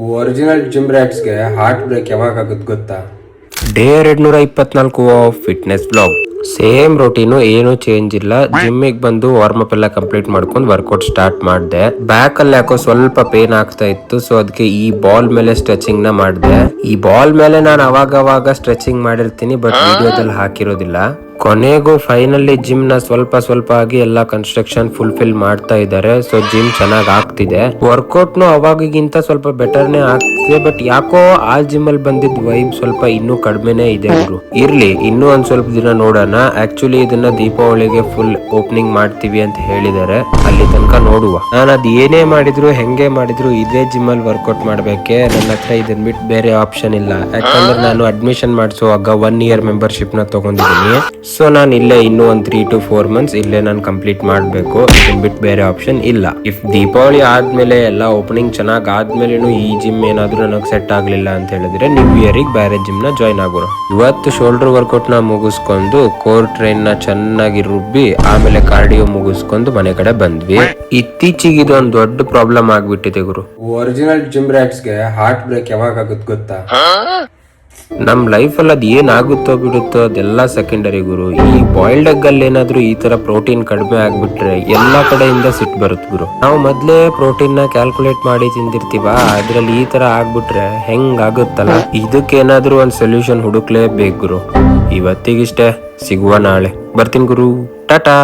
Original gym ರ್ಯಾಟ್ಸ್ಗೆ heart break ಯಾವಾಗ ಆಗುತ್ತೆ ಗೊತ್ತಾ? Day 224 of fitness blog. Same routine, ಏನು ಚೇಂಜ್ ಇಲ್ಲ. ಜಿಮ್ಮಿಗೆ ಬಂದು ವಾರ್ಮ್ ಅಪ್ ಎಲ್ಲ ಕಂಪ್ಲೀಟ್ ಮಾಡ್ಕೊಂಡು ವರ್ಕೌಟ್ ಸ್ಟಾರ್ಟ್ ಮಾಡಿದೆ. ಬ್ಯಾಕ್ ಅಲ್ಲಿ ಯಾಕೋ ಸ್ವಲ್ಪ ಪೇನ್ ಆಗ್ತಾ ಇತ್ತು, ಸೊ ಅದಕ್ಕೆ ಈ ಬಾಲ್ ಮೇಲೆ ಸ್ಟ್ರೆಚಿಂಗ್ ನ ಮಾಡಿದೆ. ಈ ಬಾಲ್ ಮೇಲೆ ನಾನು ಅವಾಗ ಸ್ಟ್ರೆಚಿಂಗ್ ಮಾಡಿರ್ತೀನಿ, ಬಟ್ ವಿಡಿಯೋದಲ್ಲಿ ಹಾಕಿರೋದಿಲ್ಲ. ಕೊನೆಗೂ ಫೈನಲಿ ಜಿಮ್ ನ ಸ್ವಲ್ಪ ಆಗಿ ಎಲ್ಲ ಕನ್ಸ್ಟ್ರಕ್ಷನ್ ಫುಲ್ಫಿಲ್ ಮಾಡ್ತಾ ಇದ್ದಾರೆ. ಸೊ ಜಿಮ್ ಚೆನ್ನಾಗಿ ಆಗ್ತಿದೆ. ವರ್ಕೌಟ್ ನು ಅವಾಗಿಗಿಂತ ಸ್ವಲ್ಪ ಬೆಟರ್ನೇ ಆಗ್ತಿದೆ, ಬಟ್ ಯಾಕೋ ಆ ಜಿಮ್ ಅಲ್ಲಿ ಬಂದಿದ್ ವೈಬ್ ಸ್ವಲ್ಪ ಇನ್ನೂ ಕಡಿಮೆನೇ ಇದೆ ಗುರು. ಇರ್ಲಿ, ಇನ್ನೂ ಒಂದ್ ಸ್ವಲ್ಪ ದಿನ ನೋಡೋಣ. ಆಕ್ಚುಲಿ ಇದನ್ನ ದೀಪಾವಳಿಗೆ ಫುಲ್ ಓಪನಿಂಗ್ ಮಾಡ್ತೀವಿ ಅಂತ ಹೇಳಿದ್ದಾರೆ. ಅಲ್ಲಿ ತನಕ ನೋಡುವ. ನಾನು ಅದ್ ಏನೇ ಮಾಡಿದ್ರು ಹೆಂಗೆ ಮಾಡಿದ್ರು ಇದೇ ಜಿಮ್ ಅಲ್ಲಿ ವರ್ಕೌಟ್ ಮಾಡ್ಬೇಕೆ. ನನ್ನ ಹತ್ರ ಇದನ್ ಬಿಟ್ಟು ಬೇರೆ ಆಪ್ಷನ್ ಇಲ್ಲ. ಯಾಕಂದ್ರೆ ನಾನು ಅಡ್ಮಿಷನ್ ಮಾಡಿಸುವಾಗ 1 year ಮೆಂಬರ್ಶಿಪ್ ನ ತಗೊಂಡಿದ್ದೀನಿ. ಸೊ ನಾನು ಇಲ್ಲೇ ಇನ್ನೂ ಒಂದು 3 to 4 months ಇಲ್ಲೇ ನಾನು ಕಂಪ್ಲೀಟ್ ಮಾಡಬೇಕು. ಇದನ್ ಬಿಟ್ಟು ಬೇರೆ ಆಪ್ಷನ್ ಇಲ್ಲ. ಇಫ್ ದೀಪಾವಳಿ ಆದ್ಮೇಲೆ ಎಲ್ಲ ಓಪನಿಂಗ್ ಚೆನ್ನಾಗ್ ಆದ್ಮೇಲೆನು ಈ ಜಿಮ್ ಏನಾದ್ರೂ ನನಗೆ ಸೆಟ್ ಆಗ್ಲಿಲ್ಲ ಅಂತ ಹೇಳಿದ್ರೆ ನ್ಯೂ ಇಯರ್ ಗೆ ಬೇರೆ ಜಿಮ್ ನ ಜಾಯ್ನ್ ಆಗೋಣ. ಇವತ್ತು ಶೋಲ್ಡರ್ ವರ್ಕೌಟ್ ನ ಮುಗಿಸ್ಕೊಂಡು ಕೋರ್ ಟ್ರೈನ್ ನ ಚೆನ್ನಾಗಿ ರುಬ್ಬಿ ಆಮೇಲೆ ಕಾರ್ಡಿಯೋ ಮುಗಿಸ್ಕೊಂಡು ಮನೆ ಕಡೆ ಬಂದ್ವಿ. ಇತ್ತೀಚೆಗೆ ಇದೊಂದು ದೊಡ್ಡ ಪ್ರಾಬ್ಲಮ್ ಆಗ್ಬಿಟ್ಟಿದೆ ಗುರು. ಒರಿಜಿನಲ್ ಜಿಮ್ ರ್ಯಾಟ್ಸ್ಗೆ ಹಾರ್ಟ್ ಬ್ರೇಕ್ ಯಾವಾಗ ಆಗುತ್ತೆ ಗೊತ್ತಾ? ನಮ್ ಲೈಫ್ ಅಲ್ಲಿ ಅದ್ ಏನಾಗುತ್ತೋ ಬಿಡುತ್ತೋ ಅದೆಲ್ಲ ಸೆಕೆಂಡರಿ ಗುರು. ಈ ಬಾಯ್ಲ್ಡ್ ಎಗ್ ಅಲ್ಲಿ ಏನಾದ್ರೂ ಈ ತರ ಪ್ರೋಟೀನ್ ಕಡಿಮೆ ಆಗ್ಬಿಟ್ರೆ ಎಲ್ಲಾ ಕಡೆಯಿಂದ ಸಿಟ್ಟು ಬರುತ್ತೆ ಗುರು. ನಾವು ಮೊದ್ಲೇ ಪ್ರೋಟೀನ್ ನ ಕ್ಯಾಲ್ಕುಲೇಟ್ ಮಾಡಿ ತಿಂದಿರ್ತೀವ, ಅದ್ರಲ್ಲಿ ಈ ತರ ಆಗ್ಬಿಟ್ರೆ ಹೆಂಗ್ ಆಗುತ್ತಲ್ಲ. ಇದಕ್ಕೇನಾದ್ರೂ ಒಂದ್ ಸೊಲ್ಯೂಷನ್ ಹುಡುಕ್ಲೇಬೇಕು ಗುರು. ಇವತ್ತಿಗಿಷ್ಟೇ, ಸಿಗುವ ನಾಳೆ. ಬರ್ತೀನಿ ಗುರು, ಟಾಟಾ.